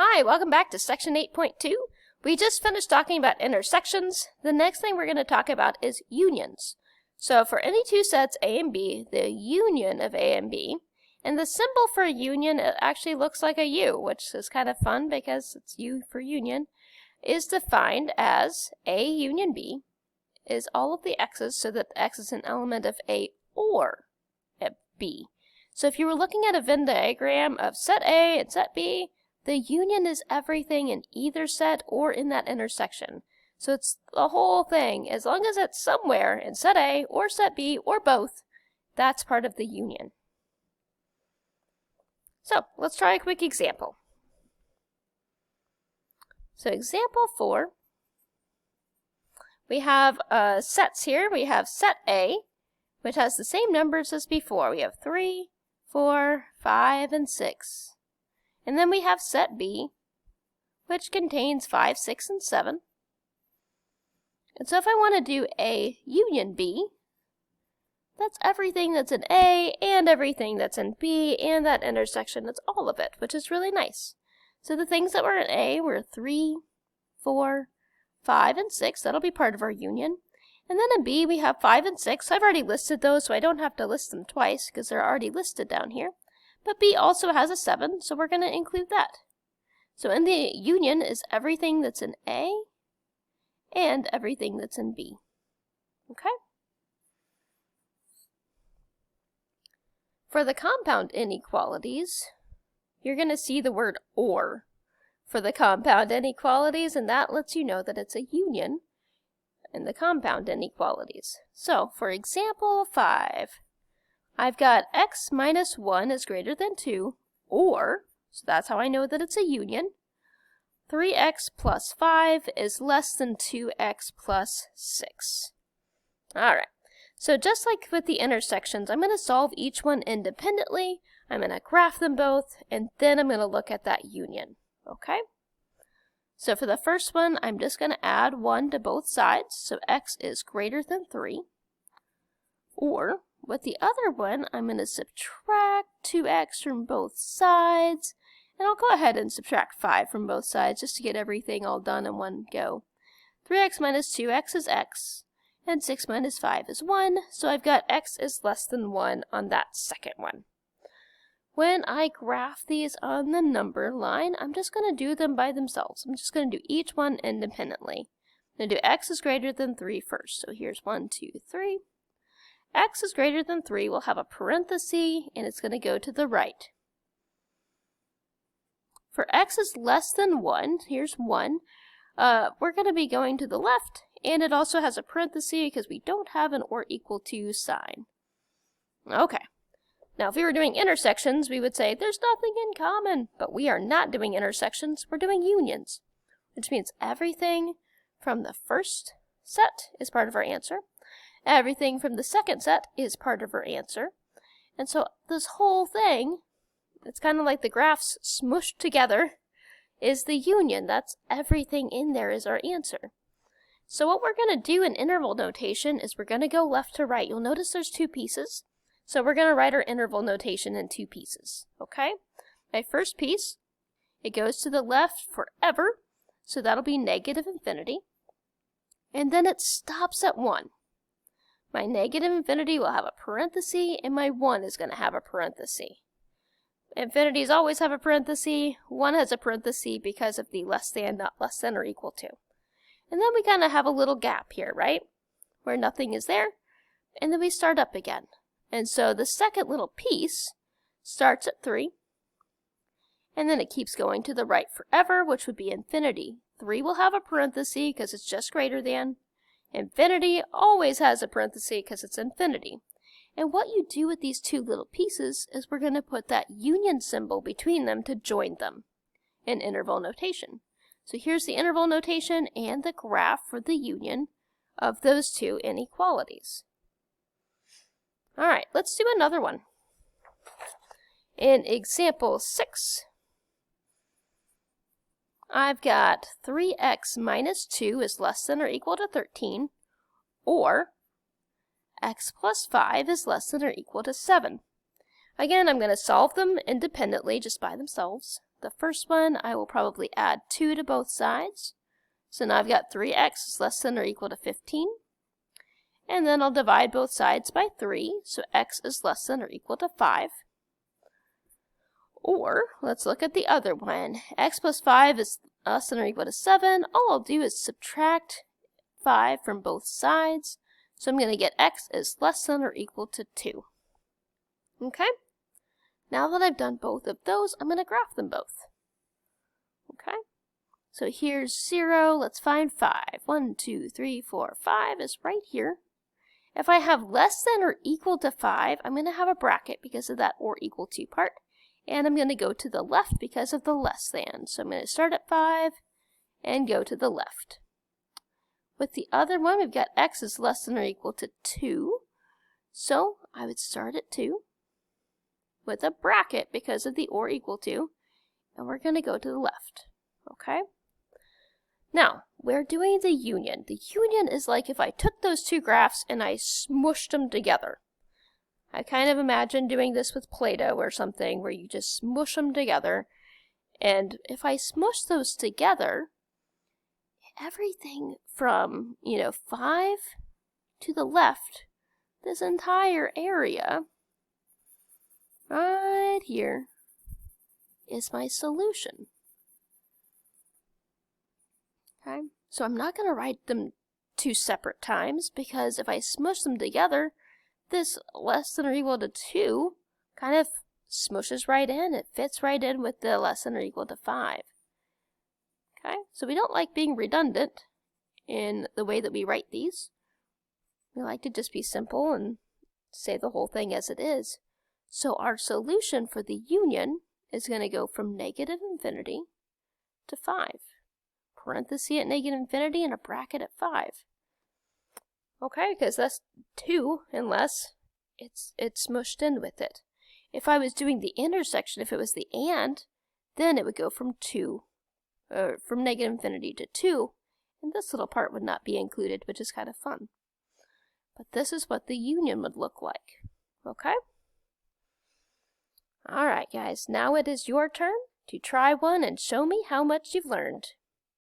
Hi, welcome back to section 8.2. We just finished talking about intersections. The next thing we're going to talk about is unions. So for any two sets A and B, the union of A and B, and the symbol for a union, it actually looks like a U, which is kind of fun because it's U for union, is defined as A union B is all of the x's so that the x is an element of A or at B. So if you were looking at a Venn diagram of set A and set B, the union is everything in either set or in that intersection. So it's the whole thing. As long as it's somewhere in set A or set B or both, that's part of the union. So let's try a quick example. So example 4, we have sets here. We have set A, which has the same numbers as before. We have 3, 4, 5, and 6. And then we have set B, which contains 5, 6, and 7. And so if I want to do A union B, that's everything that's in A and everything that's in B and that intersection. It's all of it, which is really nice. So the things that were in A were 3, 4, 5, and 6. That'll be part of our union. And then in B we have 5 and 6. I've already listed those, so I don't have to list them twice because they're already listed down here. But B also has a 7, so we're going to include that. So in the union is everything that's in A and everything that's in B. Okay? For the compound inequalities, you're going to see the word OR for the compound inequalities, and that lets you know that it's a union in the compound inequalities. So for example 5, I've got x minus 1 is greater than 2, or, so that's how I know that it's a union, 3x plus 5 is less than 2x plus 6. Alright, so just like with the intersections, I'm going to solve each one independently, I'm going to graph them both, and then I'm going to look at that union. Okay? So for the first one, I'm just going to add 1 to both sides, so x is greater than 3, or with the other one, I'm going to subtract 2x from both sides, and I'll go ahead and subtract 5 from both sides just to get everything all done in one go. 3x minus 2x is x, and 6 minus 5 is 1, so I've got x is less than 1 on that second one. When I graph these on the number line, I'm just going to do them by themselves. I'm just going to do each one independently. I'm going to do x is greater than 3 first, so here's 1, 2, 3. X is greater than 3 will have a parenthesis, and it's going to go to the right. For x is less than 1, here's 1, we're going to be going to the left, and it also has a parenthesis because we don't have an or equal to sign. Okay. Now if we were doing intersections, we would say there's nothing in common, but we are not doing intersections, we're doing unions, which means everything from the first set is part of our answer. Everything from the second set is part of our answer. And so this whole thing, it's kind of like the graphs smushed together, is the union. That's everything in there is our answer. So what we're going to do in interval notation is we're going to go left to right. You'll notice there's 2 pieces. So we're going to write our interval notation in 2 pieces. Okay? My first piece, it goes to the left forever. So that'll be negative infinity. And then it stops at 1. My negative infinity will have a parenthesis, and my 1 is going to have a parenthesis. Infinities always have a parenthesis. 1 has a parenthesis because of the less than, not less than, or equal to. And then we kind of have a little gap here, right? Where nothing is there. And then we start up again. And so the second little piece starts at 3. And then it keeps going to the right forever, which would be infinity. 3 will have a parenthesis because it's just greater than. Infinity always has a parenthesis because it's infinity. And what you do with these 2 little pieces is we're going to put that union symbol between them to join them in interval notation. So here's the interval notation and the graph for the union of those 2 inequalities. Alright, let's do another one. In example 6, I've got 3x minus 2 is less than or equal to 13, or x plus 5 is less than or equal to 7. Again, I'm going to solve them independently just by themselves. the first one, I will probably add 2 to both sides. So now I've got 3x is less than or equal to 15. And then I'll divide both sides by 3, so x is less than or equal to 5. Or, let's look at the other one. X plus 5 is less than or equal to 7. All I'll do is subtract 5 from both sides. So I'm going to get x is less than or equal to 2. Okay? Now that I've done both of those, I'm going to graph them both. Okay? So here's 0. Let's find 5. 1, 2, 3, 4, 5 is right here. If I have less than or equal to 5, I'm going to have a bracket because of that or equal to part. And I'm going to go to the left because of the less than. So I'm going to start at 5 and go to the left. With the other one, we've got x is less than or equal to 2. So I would start at 2 with a bracket because of the or equal to. And we're going to go to the left. Okay? Now, we're doing the union. The union is like if I took those two graphs and I smushed them together. I kind of imagine doing this with Play-Doh or something where you just smush them together. And if I smush those together, everything from, 5 to the left, this entire area right here is my solution. Okay, so I'm not going to write them 2 separate times because if I smush them together, this less than or equal to 2 kind of smushes right in. It fits right in with the less than or equal to 5. Okay, so we don't like being redundant in the way that we write these. We like to just be simple and say the whole thing as it is. So our solution for the union is going to go from negative infinity to 5. Parenthesis at negative infinity and a bracket at 5. Okay, because that's 2 unless it's smushed in with it. If I was doing the intersection, if it was the and, then it would go from negative infinity to 2, and this little part would not be included, which is kind of fun. But this is what the union would look like. Okay? Alright guys, now it is your turn to try one and show me how much you've learned.